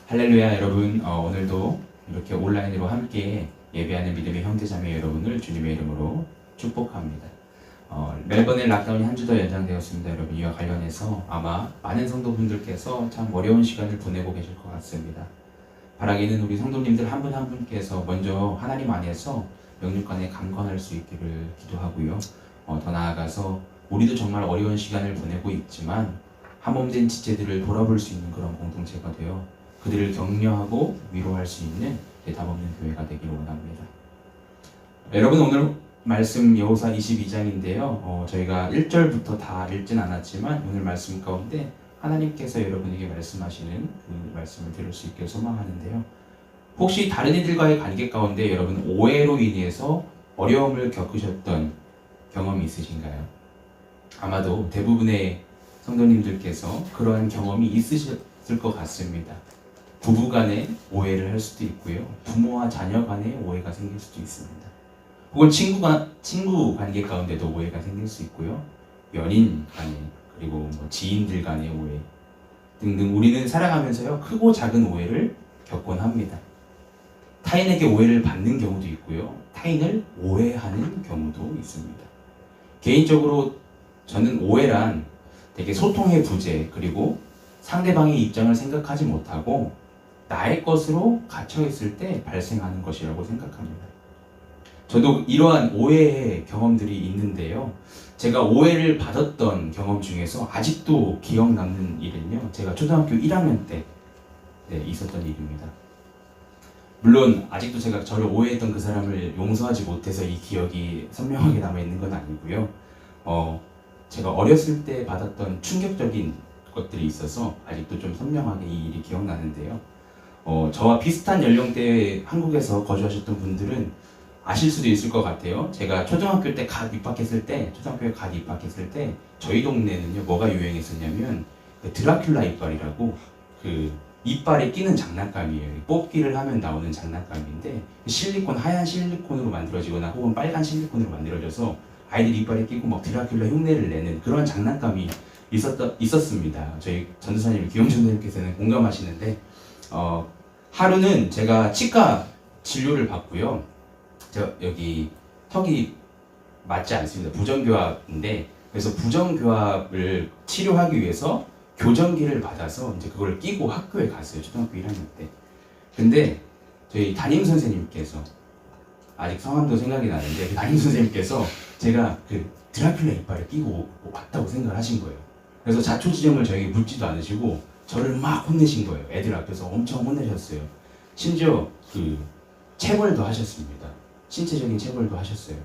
할렐루야 여러분, 오늘도 이렇게 온라인으로 함께 예배하는 믿음의 형제자매 여러분을 주님의 이름으로 축복합니다. 멜번의 락다운이 한 주 더 연장되었습니다. 여러분, 이와 관련해서 아마 많은 성도분들께서 참 어려운 시간을 보내고 계실 것 같습니다. 바라기는 우리 성도님들 한 분 한 분께서 먼저 하나님 안에서 영육간에 강건할 수 있기를 기도하고요. 더 나아가서 우리도 정말 어려운 시간을 보내고 있지만 한몸된 지체들을 돌아볼 수 있는 그런 공동체가 되어 그들을 격려하고 위로할 수 있는 대담 없는 교회가 되기를 원합니다. 여러분, 오늘 말씀 여호수아 22장인데요. 저희가 1절부터 다 읽진 않았지만 오늘 말씀 가운데 하나님께서 여러분에게 말씀하시는 그 말씀을 들을 수 있게 소망하는데요. 혹시 다른 이들과의 관계 가운데 여러분 오해로 인해서 어려움을 겪으셨던 경험이 있으신가요? 아마도 대부분의 성도님들께서 그러한 경험이 있으셨을 것 같습니다. 부부 간에 오해를 할 수도 있고요. 부모와 자녀 간에 오해가 생길 수도 있습니다. 혹은 친구 관계 가운데도 오해가 생길 수 있고요. 연인 간에, 그리고 지인들 간의 오해 등등 우리는 살아가면서요, 크고 작은 오해를 겪곤 합니다. 타인에게 오해를 받는 경우도 있고요. 타인을 오해하는 경우도 있습니다. 개인적으로 저는 오해란 되게 소통의 부재, 그리고 상대방의 입장을 생각하지 못하고 나의 것으로 갇혀있을 때 발생하는 것이라고 생각합니다. 저도 이러한 오해의 경험들이 있는데요. 제가 오해를 받았던 경험 중에서 아직도 기억 남는 일은요, 제가 초등학교 1학년 때 있었던 일입니다. 물론 아직도 제가 저를 오해했던 그 사람을 용서하지 못해서 이 기억이 선명하게 남아있는 건 아니고요. 제가 어렸을 때 받았던 충격적인 것들이 있어서 아직도 좀 선명하게 이 일이 기억나는데요. 저와 비슷한 연령대에 한국에서 거주하셨던 분들은 아실 수도 있을 것 같아요. 제가 초등학교에 갓 입학했을 때 저희 동네는요, 뭐가 유행했었냐면 그 드라큘라 이빨이라고 그 이빨에 끼는 장난감이에요. 뽑기를 하면 나오는 장난감인데 하얀 실리콘으로 만들어지거나 혹은 빨간 실리콘으로 만들어져서 아이들 이빨에 끼고 막 드라큘라 흉내를 내는 그런 장난감이 있었습니다. 저희 전도사님 기영전도님께서는 공감하시는데, 하루는 제가 치과 진료를 받고요. 여기 턱이 맞지 않습니다. 부정교합인데, 그래서 부정교합을 치료하기 위해서 교정기를 받아서 이제 그걸 끼고 학교에 갔어요. 초등학교 1학년 때. 근데 저희 담임 선생님께서, 아직 성함도 생각이 나는데 그 담임 선생님께서 제가 그 드라큘라 이빨을 끼고 왔다고 생각을 하신 거예요. 그래서 자초지종을 저에게 묻지도 않으시고 저를 막 혼내신 거예요. 애들 앞에서 엄청 혼내셨어요. 심지어 그 체벌도 하셨습니다. 신체적인 체벌도 하셨어요.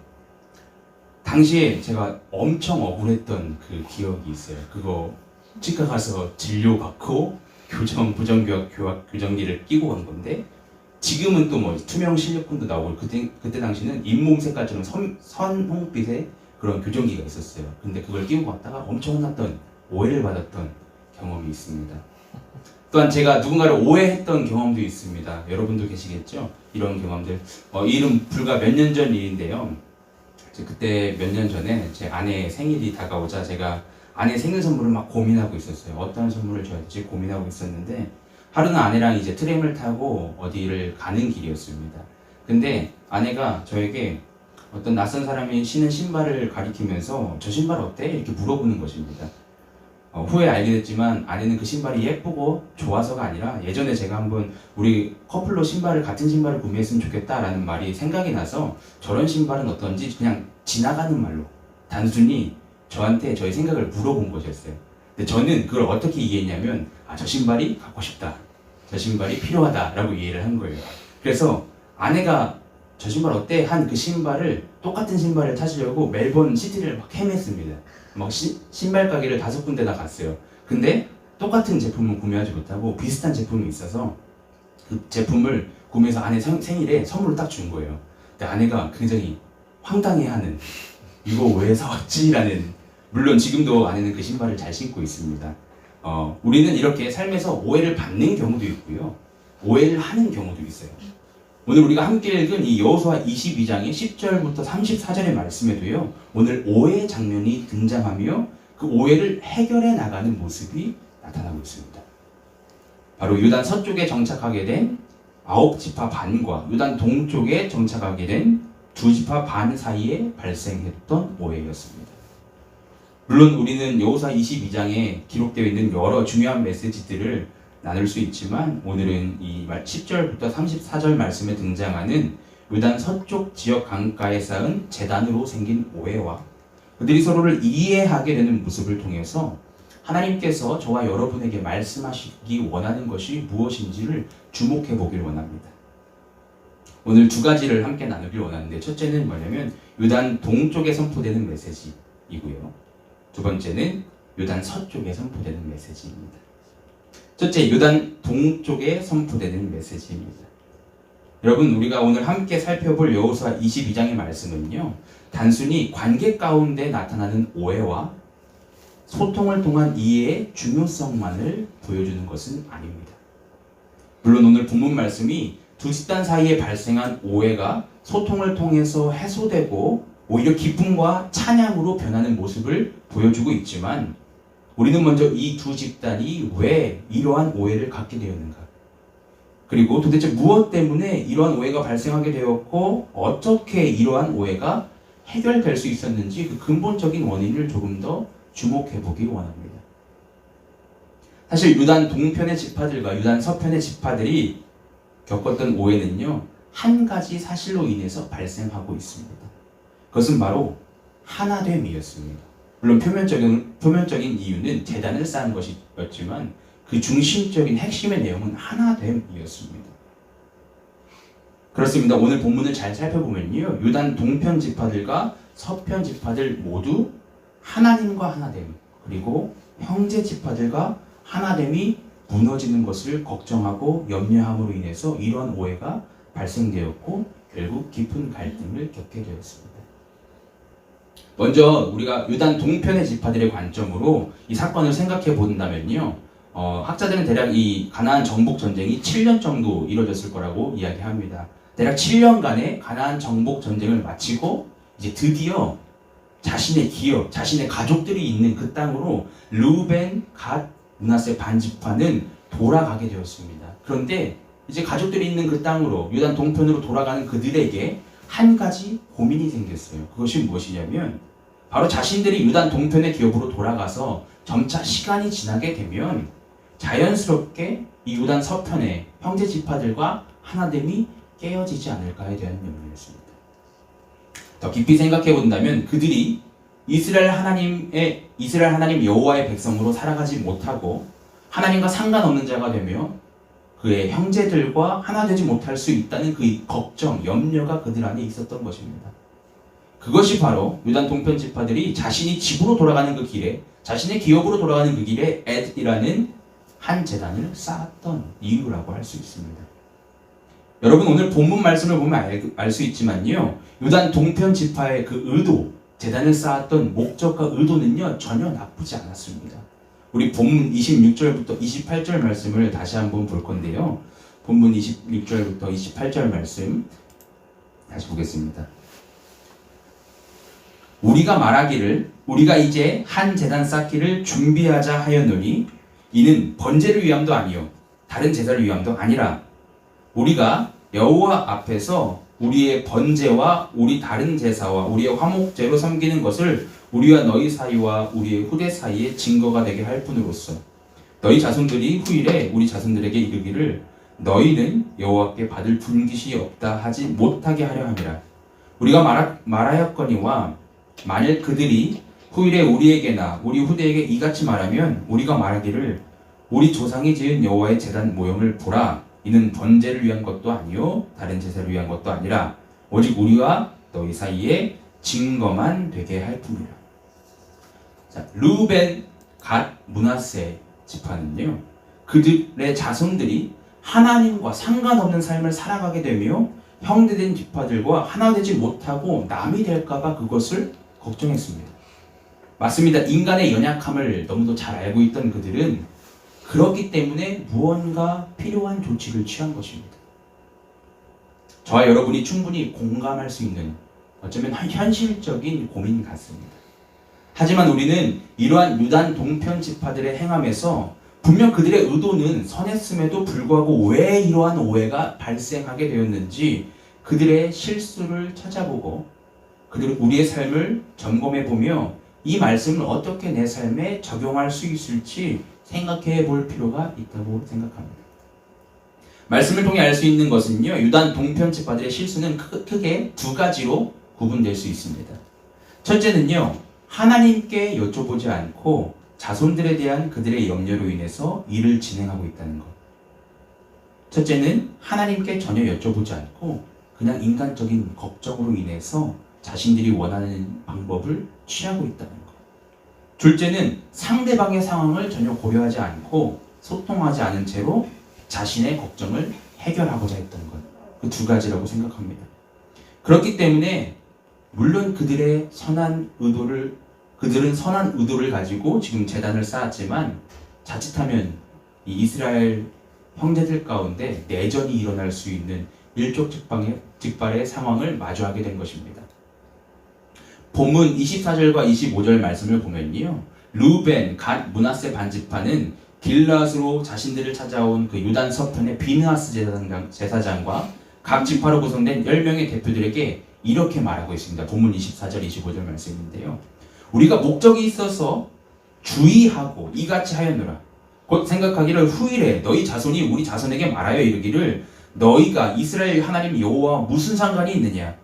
당시에 제가 엄청 억울했던 그 기억이 있어요. 그거 치과 가서 진료받고 부정교합 교정기를 끼고 간 건데, 지금은 또 뭐 투명 실리콘도 나오고 그때 당시는 잇몸 색깔처럼 선홍빛의 그런 교정기가 있었어요. 근데 그걸 끼고 갔다가 엄청 혼났던, 오해를 받았던 경험이 있습니다. 또한 제가 누군가를 오해했던 경험도 있습니다. 여러분도 계시겠죠? 이런 경험들. 이 일은 불과 몇 년 전 일인데요. 그때 몇 년 전에 제 아내의 생일이 다가오자 제가 아내 생일 선물을 막 고민하고 있었어요. 어떤 선물을 줘야 될지 고민하고 있었는데, 하루는 아내랑 이제 트램을 타고 어디를 가는 길이었습니다. 근데 아내가 저에게 어떤 낯선 사람이 신은 신발을 가리키면서 저 신발 어때? 이렇게 물어보는 것입니다. 후에 알게 됐지만 아내는 그 신발이 예쁘고 좋아서가 아니라 예전에 제가 한번 우리 커플로 같은 신발을 구매했으면 좋겠다라는 말이 생각이 나서 저런 신발은 어떤지 그냥 지나가는 말로 단순히 저한테 저의 생각을 물어본 것이었어요. 근데 저는 그걸 어떻게 이해했냐면, 저 신발이 갖고 싶다, 저 신발이 필요하다라고 이해를 한 거예요. 그래서 아내가 저 신발 어때? 한 그 신발을, 똑같은 신발을 찾으려고 멜번 시티를 막 헤맸습니다. 막 신발 가게를 5군데나 갔어요. 근데 똑같은 제품을 구매하지 못하고 비슷한 제품이 있어서 그 제품을 구매해서 아내 생일에 선물을 딱 준 거예요. 근데 아내가 굉장히 황당해하는, 이거 왜 사왔지? 라는. 물론 지금도 아내는 그 신발을 잘 신고 있습니다. 우리는 이렇게 삶에서 오해를 받는 경우도 있고요, 오해를 하는 경우도 있어요. 오늘 우리가 함께 읽은 이 여호수아 22장의 10절부터 34절의 말씀에도요, 오늘 오해 장면이 등장하며 그 오해를 해결해 나가는 모습이 나타나고 있습니다. 바로 유단 서쪽에 정착하게 된 9지파 반과 유단 동쪽에 정착하게 된 2지파 반 사이에 발생했던 오해였습니다. 물론 우리는 여호수아 22장에 기록되어 있는 여러 중요한 메시지들을 나눌 수 있지만 오늘은 이 10절부터 34절 말씀에 등장하는 유단 서쪽 지역 강가에 쌓은 제단으로 생긴 오해와 그들이 서로를 이해하게 되는 모습을 통해서 하나님께서 저와 여러분에게 말씀하시기 원하는 것이 무엇인지를 주목해 보길 원합니다. 오늘 두 가지를 함께 나누길 원하는데, 첫째는 뭐냐면 유단 동쪽에 선포되는 메시지이고요. 두 번째는 유단 서쪽에 선포되는 메시지입니다. 첫째, 유단 동쪽에 선포되는 메시지입니다. 여러분, 우리가 오늘 함께 살펴볼 여호수아 22장의 말씀은요, 단순히 관계 가운데 나타나는 오해와 소통을 통한 이해의 중요성만을 보여주는 것은 아닙니다. 물론 오늘 본문 말씀이 두 집단 사이에 발생한 오해가 소통을 통해서 해소되고 오히려 기쁨과 찬양으로 변하는 모습을 보여주고 있지만, 우리는 먼저 이 두 집단이 왜 이러한 오해를 갖게 되었는가, 그리고 도대체 무엇 때문에 이러한 오해가 발생하게 되었고 어떻게 이러한 오해가 해결될 수 있었는지 그 근본적인 원인을 조금 더 주목해 보기 원합니다. 사실 유단 동편의 지파들과 유단 서편의 지파들이 겪었던 오해는요, 한 가지 사실로 인해서 발생하고 있습니다. 그것은 바로 하나됨이었습니다. 물론 표면적인 이유는 제단을 쌓은 것이었지만 그 중심적인 핵심의 내용은 하나됨이었습니다. 그렇습니다. 오늘 본문을 잘 살펴보면요, 유단 동편 지파들과 서편 지파들 모두 하나님과 하나됨, 그리고 형제 지파들과 하나됨이 무너지는 것을 걱정하고 염려함으로 인해서 이러한 오해가 발생되었고 결국 깊은 갈등을 겪게 되었습니다. 먼저 우리가 유단 동편의 지파들의 관점으로 이 사건을 생각해 본다면요, 학자들은 대략 이 가나안 정복 전쟁이 7년 정도 이루어졌을 거라고 이야기합니다. 대략 7년간의 가나안 정복 전쟁을 마치고 이제 드디어 자신의 기업, 자신의 가족들이 있는 그 땅으로 르우벤, 갓, 므낫세 반지파는 돌아가게 되었습니다. 그런데 이제 가족들이 있는 그 땅으로 유단 동편으로 돌아가는 그들에게 한 가지 고민이 생겼어요. 그것이 무엇이냐면 바로 자신들이 유단 동편의 기업으로 돌아가서 점차 시간이 지나게 되면 자연스럽게 이 유단 서편의 형제 지파들과 하나됨이 깨어지지 않을까에 대한 염려였습니다. 더 깊이 생각해 본다면 그들이 이스라엘 하나님 여호와의 백성으로 살아가지 못하고 하나님과 상관없는 자가 되며 그의 형제들과 하나 되지 못할 수 있다는 그 걱정, 염려가 그들 안에 있었던 것입니다. 그것이 바로 유단 동편 지파들이 자신이 집으로 돌아가는 그 길에, 자신의 기업으로 돌아가는 그 길에 엣이라는 한 제단을 쌓았던 이유라고 할 수 있습니다. 여러분, 오늘 본문 말씀을 보면 알 수 있지만요, 유단 동편 지파의 그 의도, 제단을 쌓았던 목적과 의도는요 전혀 나쁘지 않았습니다. 우리 본문 26절부터 28절 말씀을 다시 한번 볼 건데요, 본문 26절부터 28절 말씀 다시 보겠습니다. 우리가 말하기를 우리가 이제 한 제단 쌓기를 준비하자 하였노니 이는 번제를 위함도 아니요 다른 제사를 위함도 아니라 우리가 여호와 앞에서 우리의 번제와 우리 다른 제사와 우리의 화목제로 섬기는 것을 우리와 너희 사이와 우리의 후대 사이에 증거가 되게 할 뿐으로써 너희 자손들이 후일에 우리 자손들에게 이르기를 너희는 여호와께 받을 분깃이 없다 하지 못하게 하려 함이라. 우리가 말하였거니와 만일 그들이 후일에 우리에게나 우리 후대에게 이같이 말하면 우리가 말하기를 우리 조상이 지은 여호와의 제단 모형을 보라. 이는 번제를 위한 것도 아니요 다른 제사를 위한 것도 아니라 오직 우리와 너희 사이에 증거만 되게 할 뿐이라. 자, 르우벤, 갓, 므낫세 지파는요, 그들의 자손들이 하나님과 상관없는 삶을 살아가게 되며 형제된 지파들과 하나 되지 못하고 남이 될까봐 그것을 걱정했습니다. 맞습니다. 인간의 연약함을 너무도 잘 알고 있던 그들은 그렇기 때문에 무언가 필요한 조치를 취한 것입니다. 저와 여러분이 충분히 공감할 수 있는 어쩌면 현실적인 고민 같습니다. 하지만 우리는 이러한 유단 동편 지파들의 행함에서 분명 그들의 의도는 선했음에도 불구하고 왜 이러한 오해가 발생하게 되었는지 그들의 실수를 찾아보고 우리의 삶을 점검해보며 이 말씀을 어떻게 내 삶에 적용할 수 있을지 생각해 볼 필요가 있다고 생각합니다. 말씀을 통해 알 수 있는 것은요, 유단 동편 지파들의 실수는 크게 두 가지로 구분될 수 있습니다. 첫째는요, 하나님께 여쭤보지 않고 자손들에 대한 그들의 염려로 인해서 일을 진행하고 있다는 것. 첫째는 하나님께 전혀 여쭤보지 않고 그냥 인간적인 걱정으로 인해서 자신들이 원하는 방법을 취하고 있다는 것. 둘째는 상대방의 상황을 전혀 고려하지 않고 소통하지 않은 채로 자신의 걱정을 해결하고자 했던 것. 그 두 가지라고 생각합니다. 그렇기 때문에 물론 그들은 선한 의도를 가지고 지금 제단을 쌓았지만 자칫하면 이 이스라엘 형제들 가운데 내전이 일어날 수 있는 일촉즉발의 상황을 마주하게 된 것입니다. 본문 24절과 25절 말씀을 보면요, 르우벤, 갓, 므낫세 반지파는 길앗으로 자신들을 찾아온 그 유단 서편의 비느하스 제사장과 각 지파로 구성된 10명의 대표들에게 이렇게 말하고 있습니다. 본문 24절, 25절 말씀인데요. 우리가 목적이 있어서 주의하고 이같이 하였노라. 곧 생각하기를 후일에 너희 자손이 우리 자손에게 말하여 이르기를 너희가 이스라엘 하나님 여호와와 무슨 상관이 있느냐.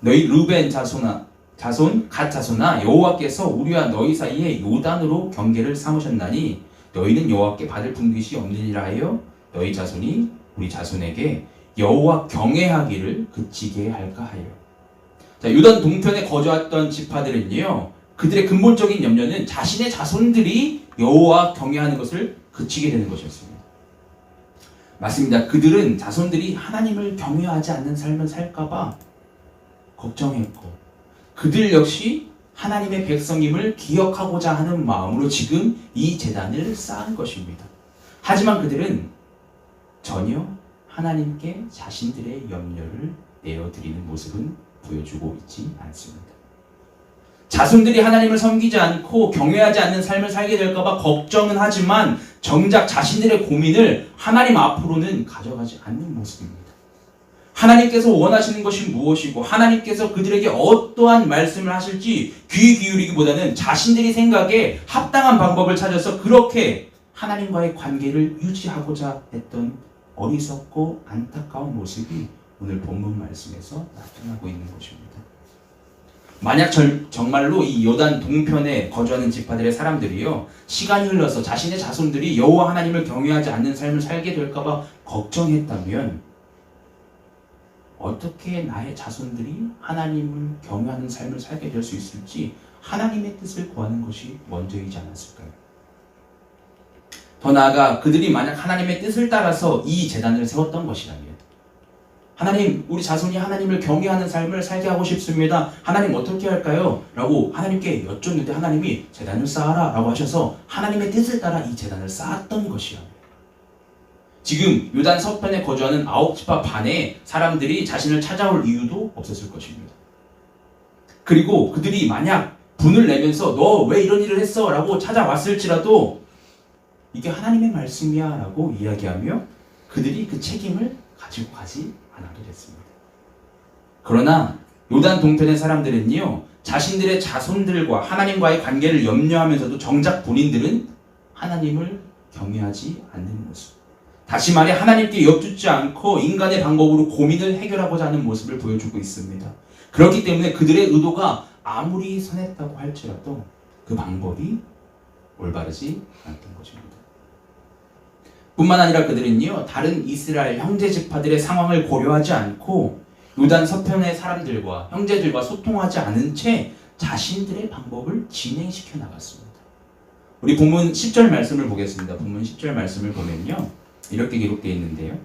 너희 르벤 자손 갓 자손아, 여호와께서 우리와 너희 사이에 요단으로 경계를 삼으셨나니 너희는 여호와께 받을 분깃이 없느니라 하여 너희 자손이 우리 자손에게 여호와 경외하기를 그치게 할까 하여. 자, 유단 동편에 거주했던 지파들은요, 그들의 근본적인 염려는 자신의 자손들이 여호와 경외하는 것을 그치게 되는 것이었습니다. 맞습니다. 그들은 자손들이 하나님을 경외하지 않는 삶을 살까봐 걱정했고, 그들 역시 하나님의 백성임을 기억하고자 하는 마음으로 지금 이 제단을 쌓은 것입니다. 하지만 그들은 전혀 하나님께 자신들의 염려를 내어드리는 모습은 보여주고 있지 않습니다. 자손들이 하나님을 섬기지 않고 경외하지 않는 삶을 살게 될까봐 걱정은 하지만 정작 자신들의 고민을 하나님 앞으로는 가져가지 않는 모습입니다. 하나님께서 원하시는 것이 무엇이고 하나님께서 그들에게 어떠한 말씀을 하실지 귀 기울이기보다는 자신들이 생각에 합당한 방법을 찾아서 그렇게 하나님과의 관계를 유지하고자 했던 어리석고 안타까운 모습이 오늘 본문 말씀에서 나타나고 있는 것입니다. 만약 정말로 이 요단 동편에 거주하는 지파들의 사람들이요, 시간이 흘러서 자신의 자손들이 여호와 하나님을 경외하지 않는 삶을 살게 될까봐 걱정했다면 어떻게 나의 자손들이 하나님을 경외하는 삶을 살게 될 수 있을지 하나님의 뜻을 구하는 것이 먼저이지 않았을까요? 더 나아가 그들이 만약 하나님의 뜻을 따라서 이 제단을 세웠던 것이라면, 하나님, 우리 자손이 하나님을 경외하는 삶을 살게 하고 싶습니다. 하나님 어떻게 할까요? 라고 하나님께 여쭙는데 하나님이 제단을 쌓아라 라고 하셔서 하나님의 뜻을 따라 이 제단을 쌓았던 것이요. 지금 유단 서편에 거주하는 9지파 반의 사람들이 자신을 찾아올 이유도 없었을 것입니다. 그리고 그들이 만약 분을 내면서 너 왜 이런 일을 했어? 라고 찾아왔을지라도 이게 하나님의 말씀이야 라고 이야기하며 그들이 그 책임을 가지고 가지 않아도 됐습니다. 그러나 요단 동편의 사람들은요, 자신들의 자손들과 하나님과의 관계를 염려하면서도 정작 본인들은 하나님을 경외하지 않는 모습, 다시 말해 하나님께 여쭙지 않고 인간의 방법으로 고민을 해결하고자 하는 모습을 보여주고 있습니다. 그렇기 때문에 그들의 의도가 아무리 선했다고 할지라도 그 방법이 올바르지 않던 것입니다. 뿐만 아니라 그들은요, 다른 이스라엘 형제 지파들의 상황을 고려하지 않고 요단 서편의 사람들과 형제들과 소통하지 않은 채 자신들의 방법을 진행시켜 나갔습니다. 우리 본문 10절 말씀을 보겠습니다. 본문 10절 말씀을 보면요, 이렇게 기록되어 있는데요.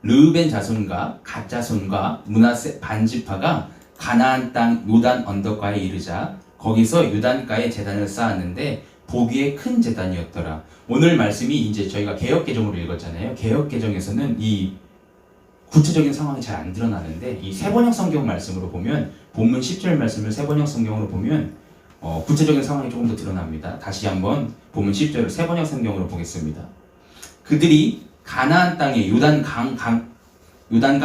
르우벤 자손과 갓 자손과 므낫세 반지파가 가나안 땅 요단 언덕가에 이르자 거기서 요단가에 제단을 쌓았는데 보기에 큰 제단이었더라. 오늘 말씀이 이제 저희가 개역개정으로 읽었잖아요. 개역개정에서는 이 구체적인 상황이 잘 안 드러나는데 이 세번역 성경 말씀으로 보면, 본문 10절 말씀을 세번역 성경으로 보면 구체적인 상황이 조금 더 드러납니다. 다시 한번 본문 10절을 세번역 성경으로 보겠습니다. 그들이 가나안 땅에 요단강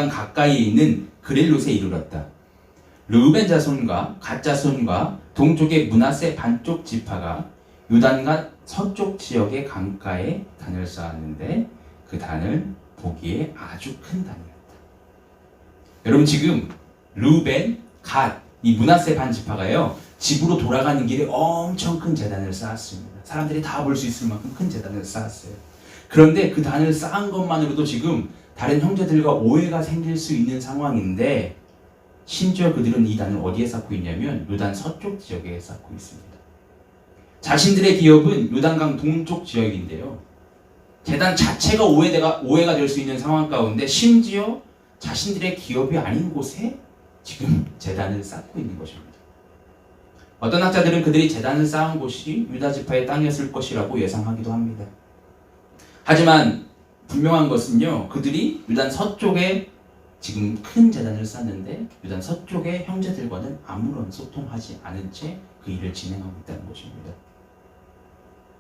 가까이에 있는 그렐롯에 이르렀다. 르우벤 자손과 갓 자손과 동쪽의 므낫세 반쪽 지파가 요단강 서쪽 지역의 강가에 단을 쌓았는데 그 단은 보기에 아주 큰 단이었다. 여러분 지금 르우벤, 갓, 이 므낫세 반 지파가요 집으로 돌아가는 길에 엄청 큰 제단을 쌓았습니다. 사람들이 다 볼 수 있을 만큼 큰 제단을 쌓았어요. 그런데 그 단을 쌓은 것만으로도 지금 다른 형제들과 오해가 생길 수 있는 상황인데 심지어 그들은 이 단을 어디에 쌓고 있냐면 요단 서쪽 지역에 쌓고 있습니다. 자신들의 기업은 요단강 동쪽 지역인데요. 제단 자체가 오해가 될 수 있는 상황 가운데 심지어 자신들의 기업이 아닌 곳에 지금 제단을 쌓고 있는 것입니다. 어떤 학자들은 그들이 제단을 쌓은 곳이 유다 지파의 땅이었을 것이라고 예상하기도 합니다. 하지만 분명한 것은요, 그들이 유단 서쪽에 지금 큰 제단을 쌓는데 유단 서쪽의 형제들과는 아무런 소통하지 않은 채 그 일을 진행하고 있다는 것입니다.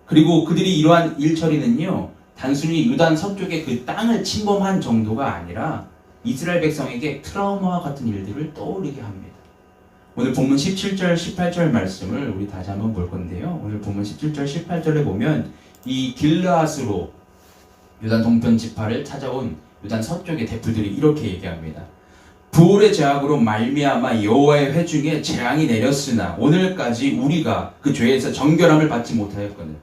그리고 그들이 이러한 일 처리는요, 단순히 유단 서쪽의 그 땅을 침범한 정도가 아니라 이스라엘 백성에게 트라우마와 같은 일들을 떠올리게 합니다. 오늘 본문 17절, 18절 말씀을 우리 다시 한번 볼 건데요. 오늘 본문 17절, 18절에 보면 이 길르앗으로 유단 동편 지파를 찾아온 유단 서쪽의 대표들이 이렇게 얘기합니다. 부올의 죄악으로 말미암아 여호와의 회중에 재앙이 내렸으나 오늘까지 우리가 그 죄에서 정결함을 받지 못하였거늘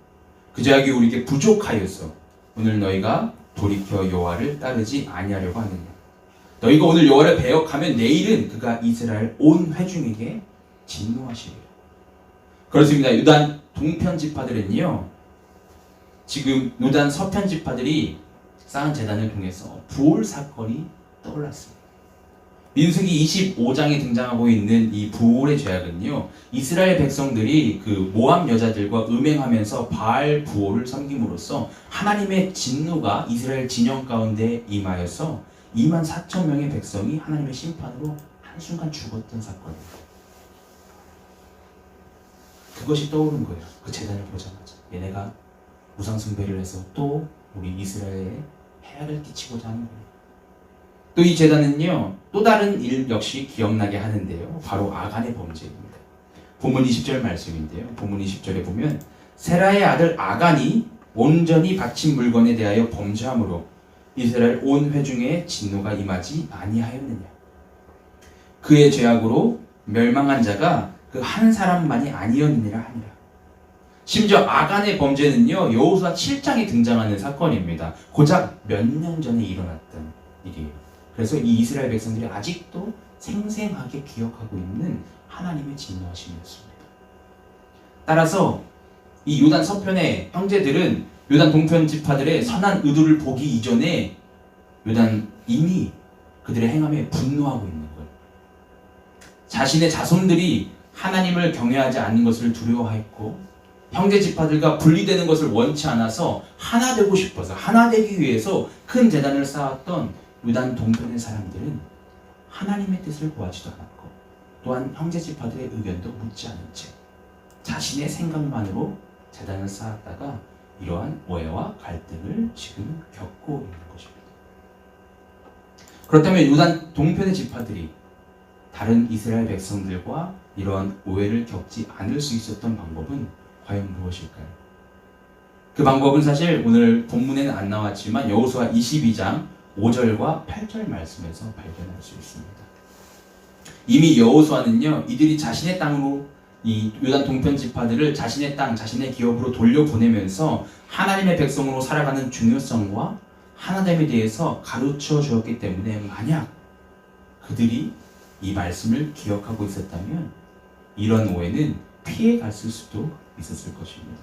그 죄악이 우리에게 부족하여서 오늘 너희가 돌이켜 여호와를 따르지 아니하려고 하느냐. 너희가 오늘 여호와를 배역하면 내일은 그가 이스라엘 온 회중에게 진노하시리라. 그렇습니다. 유단 동편 지파들은요, 지금 유단 서편 지파들이 쌓은 제단을 통해서 부올 사건이 떠올랐습니다. 민수기 25장에 등장하고 있는 이 부올의 죄악은요, 이스라엘 백성들이 그 모압 여자들과 음행하면서 바알 부올을 섬김으로써 하나님의 진노가 이스라엘 진영 가운데 임하여서 2만 4천 명의 백성이 하나님의 심판으로 한순간 죽었던 사건입니다. 그것이 떠오른 거예요. 그 제단을 보자마자 얘네가 우상숭배를 해서 또 우리 이스라엘에 해악을 끼치고자 하는 거예요. 또 이 제단은요, 또 다른 일 역시 기억나게 하는데요, 바로 아간의 범죄입니다. 본문 20절 말씀인데요, 본문 20절에 보면 세라의 아들 아간이 온전히 바친 물건에 대하여 범죄함으로 이스라엘 온 회중에 진노가 임하지 아니하였느냐. 그의 죄악으로 멸망한 자가 그 한 사람만이 아니었느니라 하니라. 심지어 아간의 범죄는요, 여호수아 7장에 등장하는 사건입니다. 고작 몇 년 전에 일어났던 일이에요. 그래서 이 이스라엘 백성들이 아직도 생생하게 기억하고 있는 하나님의 진노하심이었습니다. 따라서 이 요단 서편의 형제들은 요단 동편 지파들의 선한 의도를 보기 이전에 요단 이미 그들의 행함에 분노하고 있는 거예요. 자신의 자손들이 하나님을 경외하지 않는 것을 두려워했고 형제 지파들과 분리되는 것을 원치 않아서 하나 되고 싶어서 하나 되기 위해서 큰 제단을 쌓았던 요단 동편의 사람들은 하나님의 뜻을 구하지도 않았고 또한 형제 지파들의 의견도 묻지 않은 채 자신의 생각만으로 제단을 쌓았다가 이러한 오해와 갈등을 지금 겪고 있는 것입니다. 그렇다면 요단 동편의 지파들이 다른 이스라엘 백성들과 이러한 오해를 겪지 않을 수 있었던 방법은 과연 무엇일까요? 그 방법은 사실 오늘 본문에는 안 나왔지만 여호수아 22장 5절과 8절 말씀에서 발견할 수 있습니다. 이미 여호수아는요, 이들이 자신의 땅으로 이 요단 동편 지파들을 자신의 땅, 자신의 기업으로 돌려보내면서 하나님의 백성으로 살아가는 중요성과 하나됨에 대해서 가르쳐 주었기 때문에 만약 그들이 이 말씀을 기억하고 있었다면 이런 오해는 피해 갔을 수도 있었을 것입니다.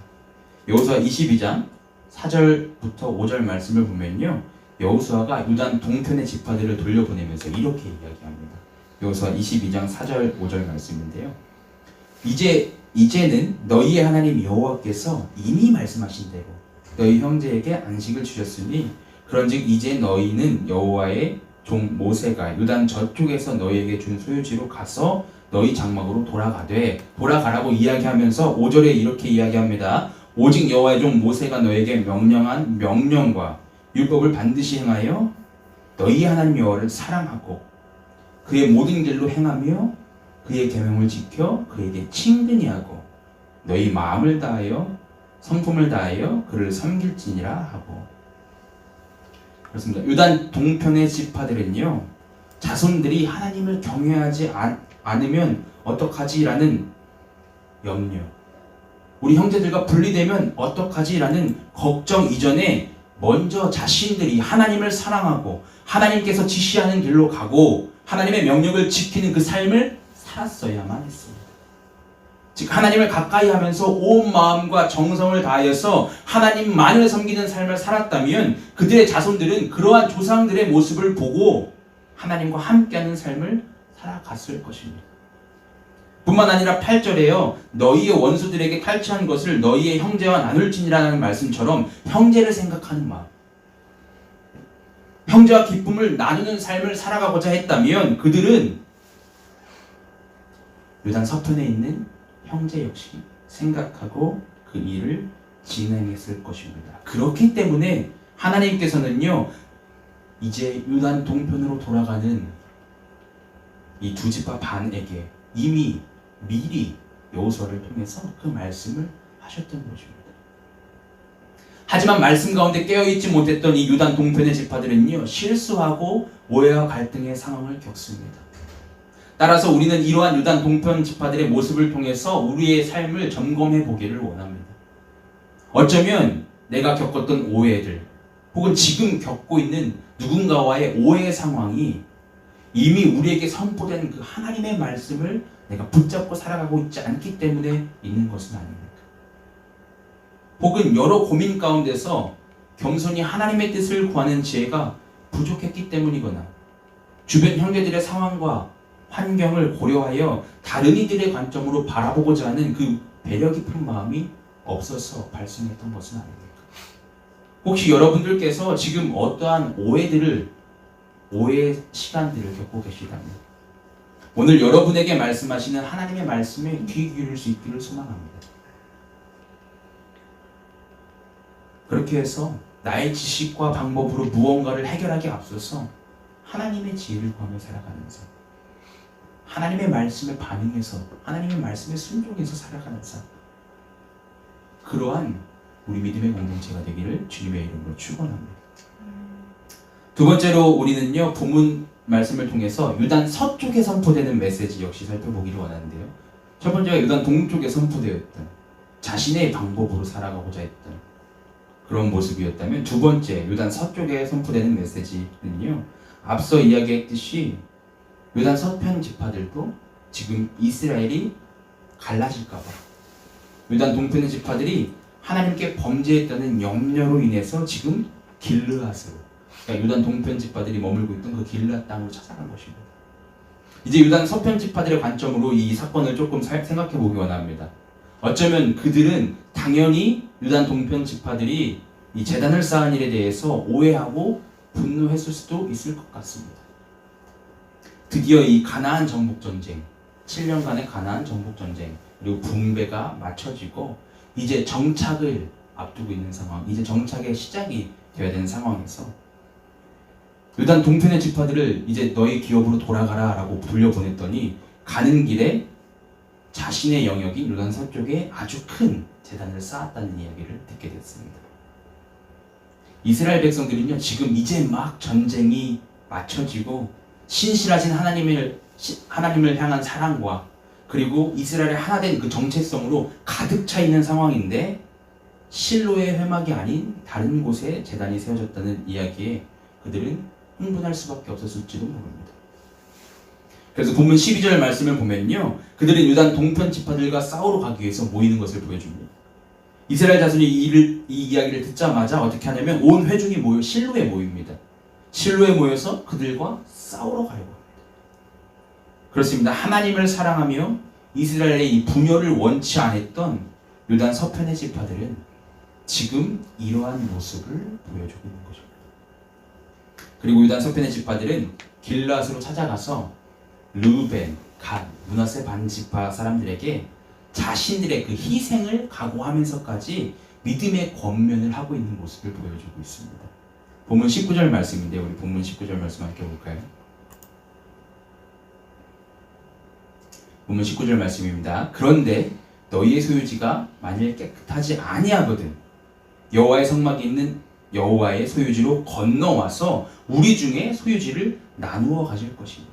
여호수아 22장 4절부터 5절 말씀을 보면요, 여호수아가 요단 동편의 지파들을 돌려보내면서 이렇게 이야기합니다. 여호수아 22장 4절 5절 말씀인데요. 이제는 너희의 하나님 여호와께서 이미 말씀하신 대로 너희 형제에게 안식을 주셨으니 그런즉 이제 너희는 여호와의 종 모세가 요단 저쪽에서 너희에게 준 소유지로 가서 너희 장막으로 돌아가라고 이야기하면서 5절에 이렇게 이야기합니다. 오직 여호와의 종 모세가 너에게 명령한 명령과 율법을 반드시 행하여 너희 하나님 여호와를 사랑하고 그의 모든 길로 행하며 그의 계명을 지켜 그에게 친근히 하고 너희 마음을 다하여 성품을 다하여 그를 섬길지니라 하고. 그렇습니다. 유단 동편의 지파들은요, 자손들이 하나님을 경외하지 않으면 어떡하지라는 염려, 우리 형제들과 분리되면 어떡하지라는 걱정 이전에 먼저 자신들이 하나님을 사랑하고 하나님께서 지시하는 길로 가고 하나님의 명령을 지키는 그 삶을 살았어야만 했습니다. 즉 하나님을 가까이 하면서 온 마음과 정성을 다하여서 하나님만을 섬기는 삶을 살았다면 그들의 자손들은 그러한 조상들의 모습을 보고 하나님과 함께하는 삶을 살아갔을 것입니다. 뿐만 아니라 8절에요. 너희의 원수들에게 탈취한 것을 너희의 형제와 나눌지니라는 말씀처럼 형제를 생각하는 마음, 형제와 기쁨을 나누는 삶을 살아가고자 했다면 그들은 요단 서편에 있는 형제 역시 생각하고 그 일을 진행했을 것입니다. 그렇기 때문에 하나님께서는요, 이제 요단 동편으로 돌아가는 이 두 지파 반에게 이미 미리 여호수아를 통해서 그 말씀을 하셨던 것입니다. 하지만 말씀 가운데 깨어있지 못했던 이 유단 동편의 지파들은요, 실수하고 오해와 갈등의 상황을 겪습니다. 따라서 우리는 이러한 유단 동편 지파들의 모습을 통해서 우리의 삶을 점검해 보기를 원합니다. 어쩌면 내가 겪었던 오해들 혹은 지금 겪고 있는 누군가와의 오해 상황이 이미 우리에게 선포된 그 하나님의 말씀을 내가 붙잡고 살아가고 있지 않기 때문에 있는 것은 아닙니까? 혹은 여러 고민 가운데서 겸손히 하나님의 뜻을 구하는 지혜가 부족했기 때문이거나 주변 형제들의 상황과 환경을 고려하여 다른 이들의 관점으로 바라보고자 하는 그 배려 깊은 마음이 없어서 발생했던 것은 아닙니까? 혹시 여러분들께서 지금 어떠한 오해의 시간들을 겪고 계시다면 오늘 여러분에게 말씀하시는 하나님의 말씀에 귀 기울일 수 있기를 소망합니다. 그렇게 해서 나의 지식과 방법으로 무언가를 해결하기에 앞서서 하나님의 지혜를 구하며 살아가면서 하나님의 말씀에 반응해서 하나님의 말씀에 순종해서 살아가는 삶, 그러한 우리 믿음의 공동체가 되기를 주님의 이름으로 축원합니다. 두 번째로 우리는요, 본문 말씀을 통해서 유단 서쪽에 선포되는 메시지 역시 살펴보기를 원하는데요. 첫 번째가 유단 동쪽에 선포되었던 자신의 방법으로 살아가고자 했던 그런 모습이었다면, 두 번째 유단 서쪽에 선포되는 메시지는요, 앞서 이야기했듯이 유단 서편 지파들도 지금 이스라엘이 갈라질까봐, 유단 동편의 지파들이 하나님께 범죄했다는 염려로 인해서 지금 길르앗으로, 그러니까 유단 동편 지파들이 머물고 있던 그 길르앗 땅으로 찾아간 것입니다. 이제 유단 서편 지파들의 관점으로 이 사건을 조금 생각해 보기 원합니다. 어쩌면 그들은 당연히 유단 동편 지파들이 이 제단을 쌓은 일에 대해서 오해하고 분노했을 수도 있을 것 같습니다. 드디어 이 가나안 정복 전쟁, 7년간의 가나안 정복 전쟁, 그리고 분배가 맞춰지고 이제 정착을 앞두고 있는 상황, 이제 정착의 시작이 되어야 되는 상황에서 유단 동편의 지파들을 이제 너희 기업으로 돌아가라 라고 돌려보냈더니 가는 길에 자신의 영역인 유단 서쪽에 아주 큰 제단을 쌓았다는 이야기를 듣게 됐습니다. 이스라엘 백성들은요, 지금 이제 막 전쟁이 맞춰지고 신실하신 하나님을 향한 사랑과 그리고 이스라엘의 하나 된 그 정체성으로 가득 차 있는 상황인데 실로의 회막이 아닌 다른 곳에 제단이 세워졌다는 이야기에 그들은 흥분할 수밖에 없었을지도 모릅니다. 그래서 본문 12절 말씀을 보면요, 그들은 유단 동편 지파들과 싸우러 가기 위해서 모이는 것을 보여줍니다. 이스라엘 자손이 이 이야기를 듣자마자 어떻게 하냐면 온 회중이 모여 실로에 모입니다. 실로에 모여서 그들과 싸우러 가려고 합니다. 그렇습니다. 하나님을 사랑하며 이스라엘의 이 분열을 원치 않았던 유단 서편의 지파들은 지금 이러한 모습을 보여주고 있는 것입니다. 그리고 유단 서편의 지파들은 길앗으로 찾아가서 르우벤, 갓, 므낫세 반지파 사람들에게 자신들의 그 희생을 각오하면서까지 믿음의 권면을 하고 있는 모습을 보여주고 있습니다. 본문 19절 말씀인데 우리 본문 19절 말씀 함께 볼까요? 본문 19절 말씀입니다. 그런데 너희의 소유지가 만일 깨끗하지 아니하거든 여호와의 성막이 있는 여호와의 소유지로 건너와서 우리 중에 소유지를 나누어 가질 것이다.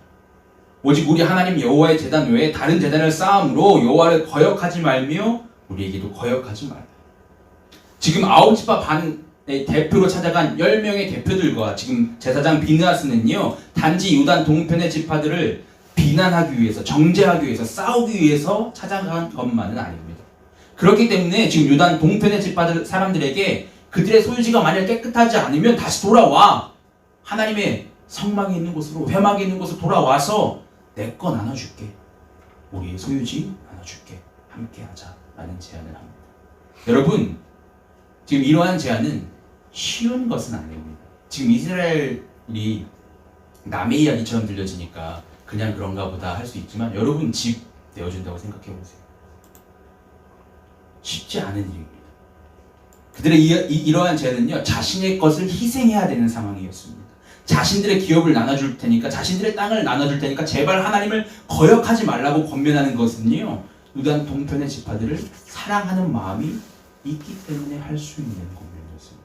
오직 우리 하나님 여호와의 제단 외에 다른 제단을 쌓음으로 여호와를 거역하지 말며 우리에게도 거역하지 말라. 지금 아홉 지파 반의 대표로 찾아간 10명의 대표들과 지금 제사장 비느하스는요 단지 요단 동편의 지파들을 비난하기 위해서 정죄하기 위해서 싸우기 위해서 찾아간 것만은 아닙니다. 그렇기 때문에 지금 요단 동편의 지파들 사람들에게 그들의 소유지가 만약 깨끗하지 않으면 다시 돌아와 하나님의 성막이 있는 곳으로 회막이 있는 곳으로 돌아와서 내 거 나눠줄게. 우리의 소유지 나눠줄게. 함께하자 라는 제안을 합니다. 여러분 지금 이러한 제안은 쉬운 것은 아닙니다. 지금 이스라엘이 남의 이야기처럼 들려지니까 그냥 그런가 보다 할 수 있지만 여러분 집 내어준다고 생각해 보세요. 쉽지 않은 일입니다. 그들의 이러한 제안은요 자신의 것을 희생해야 되는 상황이었습니다. 자신들의 기업을 나눠줄 테니까 자신들의 땅을 나눠줄 테니까 제발 하나님을 거역하지 말라고 권면하는 것은요 요단 동편의 지파들을 사랑하는 마음이 있기 때문에 할 수 있는 권면이었습니다.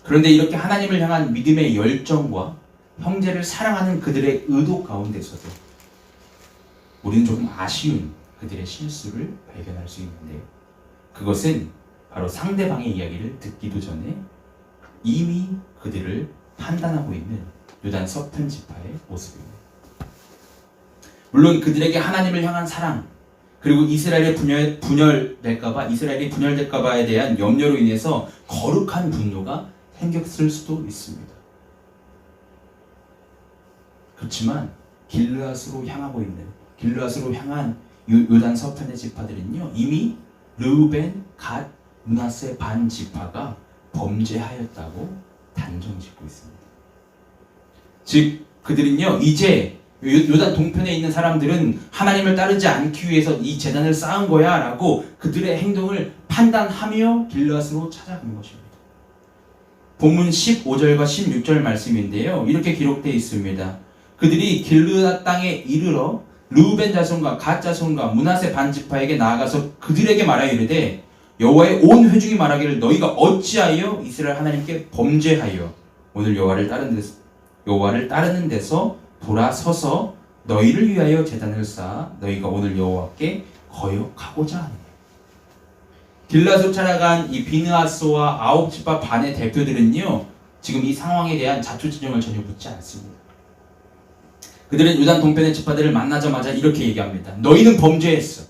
그런데 이렇게 하나님을 향한 믿음의 열정과 형제를 사랑하는 그들의 의도 가운데서도 우리는 조금 아쉬운 그들의 실수를 발견할 수 있는데요. 그것은 바로 상대방의 이야기를 듣기도 전에 이미 그들을 판단하고 있는 요단 서편 지파의 모습입니다. 물론 그들에게 하나님을 향한 사랑 그리고 이스라엘이 분열될까봐에 대한 염려로 인해서 거룩한 분노가 생겼을 수도 있습니다. 그렇지만 길르앗으로 향한 요단 서편의 지파들은요 이미 르우벤, 갓, 므낫세 반 지파가 범죄하였다고 단정짓고 있습니다. 즉 그들은요 이제 요단 동편에 있는 사람들은 하나님을 따르지 않기 위해서 이 제단을 쌓은 거야 라고 그들의 행동을 판단하며 길르앗으로 찾아간 것입니다. 본문 15절과 16절 말씀인데요 이렇게 기록되어 있습니다. 그들이 길르앗 땅에 이르러 르우벤 자손과 갓 자손과 므낫세 반 지파에게 나아가서 그들에게 말하여 이르되 여호와의 온 회중이 말하기를 너희가 어찌하여 이스라엘 하나님께 범죄하여 오늘 여호와를 따르는 데서 돌아서서 너희를 위하여 제단을 쌓아 너희가 오늘 여호와께 거역하고자 하느냐. 길르앗으로 찾아간 이 비느하스와 아홉 지파 반의 대표들은요 지금 이 상황에 대한 자초지종을 전혀 묻지 않습니다. 그들은 요단 동편의 지파들을 만나자마자 이렇게 얘기합니다. 너희는 범죄했어.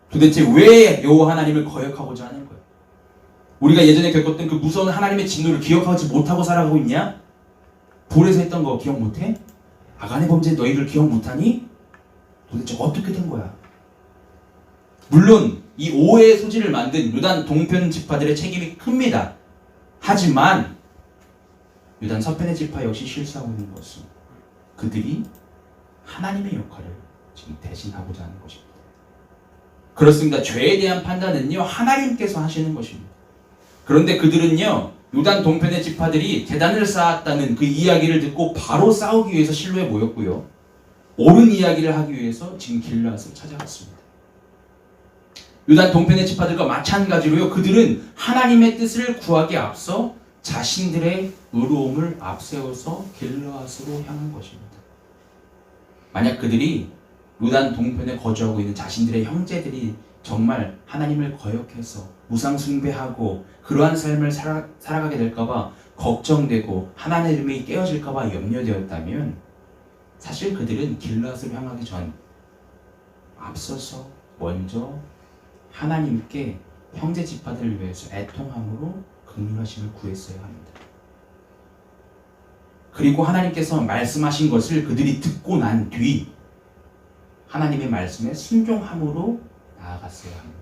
도대체 왜 여호와 하나님을 거역하고자 하는 거야? 우리가 예전에 겪었던 그 무서운 하나님의 진노를 기억하지 못하고 살아가고 있냐? 볼에서 했던 거 기억 못해? 아간의 범죄 너희들 기억 못하니? 도대체 어떻게 된 거야? 물론 이 오해의 소지를 만든 요단 동편 지파들의 책임이 큽니다. 하지만 요단 서편의 지파 역시 실수하고 있는 것은 그들이 하나님의 역할을 지금 대신하고자 하는 것입니다. 그렇습니다. 죄에 대한 판단은요 하나님께서 하시는 것입니다. 그런데 그들은요 요단 동편의 지파들이 제단을 쌓았다는 그 이야기를 듣고 바로 싸우기 위해서 실로에 모였고요 옳은 이야기를 하기 위해서 지금 길르앗을 찾아갔습니다. 요단 동편의 지파들과 마찬가지로요 그들은 하나님의 뜻을 구하기에 앞서 자신들의 의로움을 앞세워서 길르앗으로 향한 것입니다. 만약 그들이 요단 동편에 거주하고 있는 자신들의 형제들이 정말 하나님을 거역해서 우상 숭배하고 그러한 삶을 살아가게 될까봐 걱정되고 하나님의 이름이 깨어질까봐 염려되었다면 사실 그들은 길르앗을 향하기 전 앞서서 먼저 하나님께 형제 지파들을 위해서 애통함으로 긍휼하심을 구했어야 합니다. 그리고 하나님께서 말씀하신 것을 그들이 듣고 난 뒤 하나님의 말씀에 순종함으로 나아갔어야 합니다.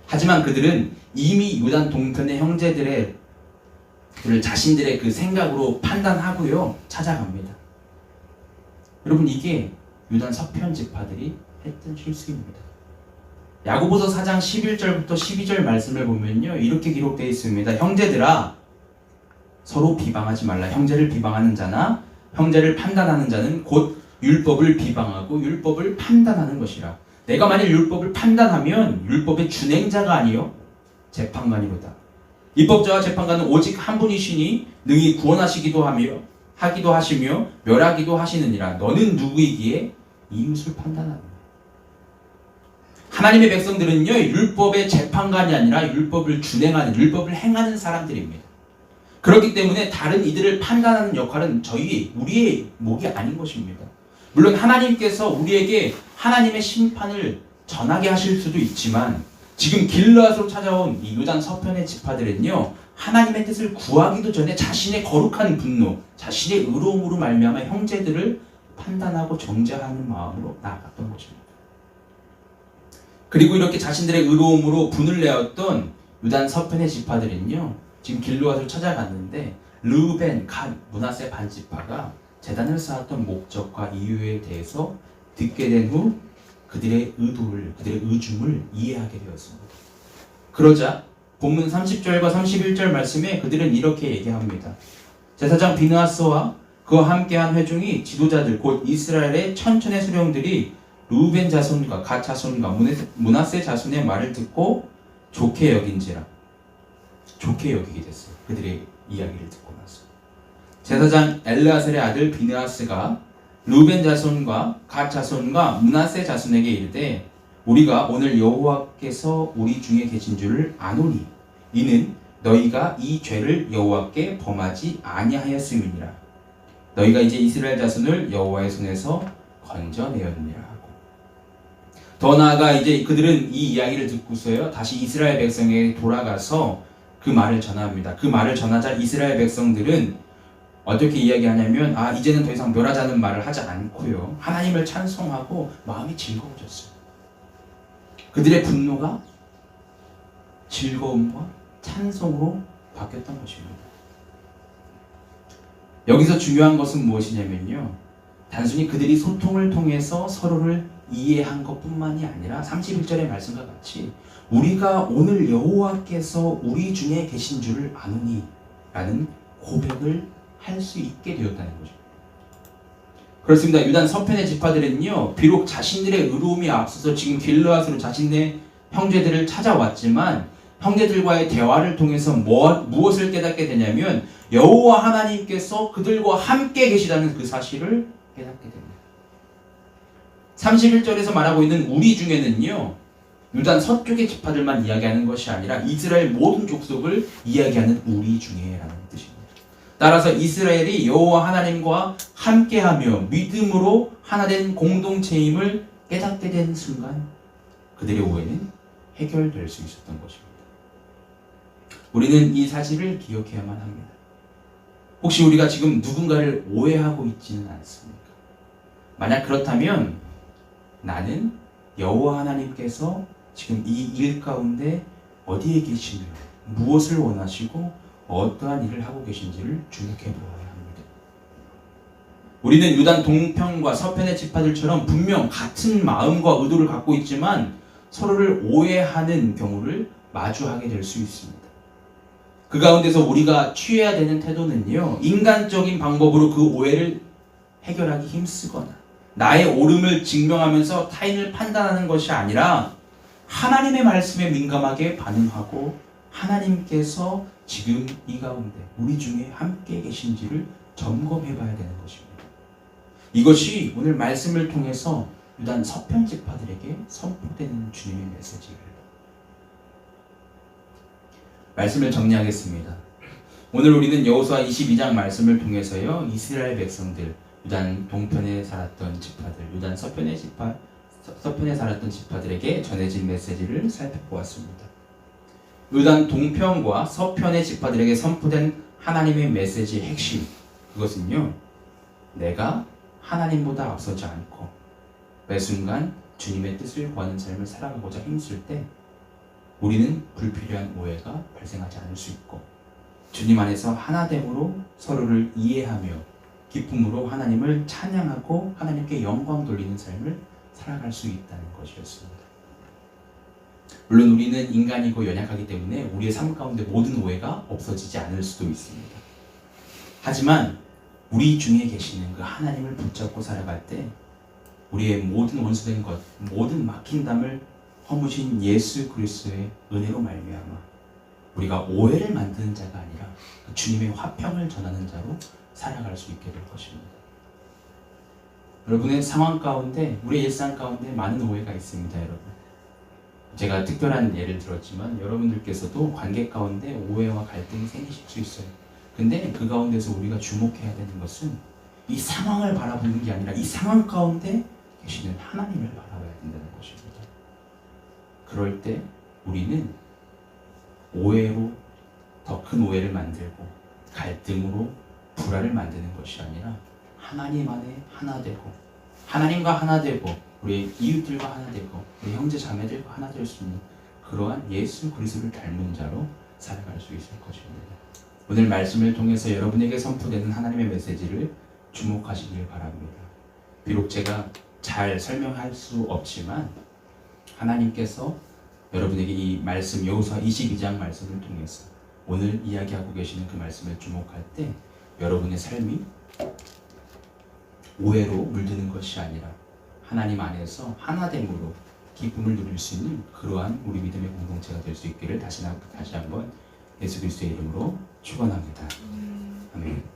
하지만 그들은 이미 요단 동편의 형제들을 자신들의 그 생각으로 판단하고요 찾아갑니다. 여러분, 이게 유단 서편 지파들이 했던 실수입니다. 야고보서 4장 11절부터 12절 말씀을 보면요, 이렇게 기록되어 있습니다. 형제들아, 서로 비방하지 말라. 형제를 비방하는 자나 형제를 판단하는 자는 곧 율법을 비방하고 율법을 판단하는 것이라. 내가 만일 율법을 판단하면 율법의 준행자가 아니요 재판관이로다. 입법자와 재판관은 오직 한 분이시니 능히 구원하시기도 하시며 멸하기도 하시느니라. 너는 누구이기에 이웃을 판단하느냐. 하나님의 백성들은요, 율법의 재판관이 아니라 율법을 준행하는, 율법을 행하는 사람들입니다. 그렇기 때문에 다른 이들을 판단하는 역할은 우리의 목이 아닌 것입니다. 물론 하나님께서 우리에게 하나님의 심판을 전하게 하실 수도 있지만, 지금 길르앗으로 찾아온 이 유단 서편의 지파들은요, 하나님의 뜻을 구하기도 전에 자신의 거룩한 분노, 자신의 의로움으로 말미암아 형제들을 판단하고 정죄하는 마음으로 나아갔던 것입니다. 그리고 이렇게 자신들의 의로움으로 분을 내었던 유단 서편의 지파들은요, 지금 길르앗을 찾아갔는데 르우벤, 갓, 므낫세 반지파가 제단을 쌓았던 목적과 이유에 대해서 듣게 된 후 그들의 의중을 이해하게 되었습니다. 그러자 본문 30절과 31절 말씀에 그들은 이렇게 얘기합니다. 제사장 비느하스와 그와 함께한 회중이 지도자들 곧 이스라엘의 천천의 수령들이 르우벤 자손과 갓 자손과 므낫세 자손의 말을 듣고 좋게 여긴지라. 좋게 여기게 됐어요. 그들의 이야기를 듣고 나서. 제사장 엘르아셀의 아들 비느하스가 르우벤 자손과 갓 자손과 므낫세 자손에게 이르되 우리가 오늘 여호와께서 우리 중에 계신 줄을 아노니 이는 너희가 이 죄를 여호와께 범하지 아니하였음이니라. 너희가 이제 이스라엘 자손을 여호와의 손에서 건져내었느니라 하고. 더 나아가 이제 그들은 이 이야기를 듣고서요, 다시 이스라엘 백성에게 돌아가서 그 말을 전합니다. 그 말을 전하자 이스라엘 백성들은 어떻게 이야기하냐면, 이제는 더 이상 멸하자는 말을 하지 않고요, 하나님을 찬송하고 마음이 즐거워졌어요. 그들의 분노가 즐거움과 찬송으로 바뀌었던 것입니다. 여기서 중요한 것은 무엇이냐면요, 단순히 그들이 소통을 통해서 서로를 이해한 것뿐만이 아니라 31절의 말씀과 같이 우리가 오늘 여호와께서 우리 중에 계신 줄을 아노니 라는 고백을 할 수 있게 되었다는 거죠. 그렇습니다. 유단 서편의 지파들은요, 비록 자신들의 의로움이 앞서서 지금 길르앗으로 자신의 형제들을 찾아왔지만 형제들과의 대화를 통해서 무엇을 깨닫게 되냐면 여호와 하나님께서 그들과 함께 계시다는 그 사실을 깨닫게 됩니다. 31절에서 말하고 있는 우리 중에는요, 유단 서쪽의 지파들만 이야기하는 것이 아니라 이스라엘 모든 족속을 이야기하는 우리 중에라는 뜻입니다. 따라서 이스라엘이 여호와 하나님과 함께하며 믿음으로 하나된 공동체임을 깨닫게 된 순간 그들의 오해는 해결될 수 있었던 것입니다. 우리는 이 사실을 기억해야만 합니다. 혹시 우리가 지금 누군가를 오해하고 있지는 않습니까? 만약 그렇다면 나는 여호와 하나님께서 지금 이 일 가운데 어디에 계시며 무엇을 원하시고 어떠한 일을 하고 계신지를 주목해 보아야 합니다. 우리는 유단 동편과 서편의 지파들처럼 분명 같은 마음과 의도를 갖고 있지만 서로를 오해하는 경우를 마주하게 될 수 있습니다. 그 가운데서 우리가 취해야 되는 태도는요, 인간적인 방법으로 그 오해를 해결하기 힘쓰거나 나의 옳음을 증명하면서 타인을 판단하는 것이 아니라 하나님의 말씀에 민감하게 반응하고 하나님께서 지금 이 가운데 우리 중에 함께 계신지를 점검해 봐야 되는 것입니다. 이것이 오늘 말씀을 통해서 유단 서편 지파들에게 선포되는 주님의 메시지입니다. 말씀을 정리하겠습니다. 오늘 우리는 여호수아 22장 말씀을 통해서요, 이스라엘 백성들, 유단 동편에 살았던 지파들, 유단 서편에 살았던 지파들에게 전해진 메시지를 살펴보았습니다. 유단 동편과 서편의 지파들에게 선포된 하나님의 메시지의 핵심, 그것은요, 내가 하나님보다 앞서지 않고 매 순간 주님의 뜻을 구하는 삶을 살아가고자 힘쓸 때 우리는 불필요한 오해가 발생하지 않을 수 있고 주님 안에서 하나됨으로 서로를 이해하며 기쁨으로 하나님을 찬양하고 하나님께 영광 돌리는 삶을 살아갈 수 있다는 것이었습니다. 물론 우리는 인간이고 연약하기 때문에 우리의 삶 가운데 모든 오해가 없어지지 않을 수도 있습니다. 하지만 우리 중에 계시는 그 하나님을 붙잡고 살아갈 때 우리의 모든 원수된 것, 모든 막힌 담을 허무신 예수 그리스도의 은혜로 말미암아 우리가 오해를 만드는 자가 아니라 그 주님의 화평을 전하는 자로 살아갈 수 있게 될 것입니다. 여러분의 상황 가운데, 우리의 일상 가운데 많은 오해가 있습니다, 여러분. 제가 특별한 예를 들었지만 여러분들께서도 관계 가운데 오해와 갈등이 생기실 수 있어요. 근데 그 가운데서 우리가 주목해야 되는 것은 이 상황을 바라보는 게 아니라 이 상황 가운데 계시는 하나님을 바라봐야 된다는 것입니다. 그럴 때 우리는 오해로 더 큰 오해를 만들고 갈등으로 불화를 만드는 것이 아니라 하나님 안에 하나 되고 하나님과 하나 되고 우리 이웃들과 하나 되고 우리 형제 자매들과 하나 될 수 있는 그러한 예수 그리스도를 닮은 자로 살아갈 수 있을 것입니다. 오늘 말씀을 통해서 여러분에게 선포되는 하나님의 메시지를 주목하시길 바랍니다. 비록 제가 잘 설명할 수 없지만 하나님께서 여러분에게 이 말씀 여호수아 22장 말씀을 통해서 오늘 이야기하고 계시는 그 말씀을 주목할 때 여러분의 삶이 오해로 물드는 것이 아니라 하나님 안에서 하나됨으로 기쁨을 누릴 수 있는 그러한 우리 믿음의 공동체가 될 수 있기를 다시 한번 예수 그리스도의 이름으로 축원합니다. 아멘.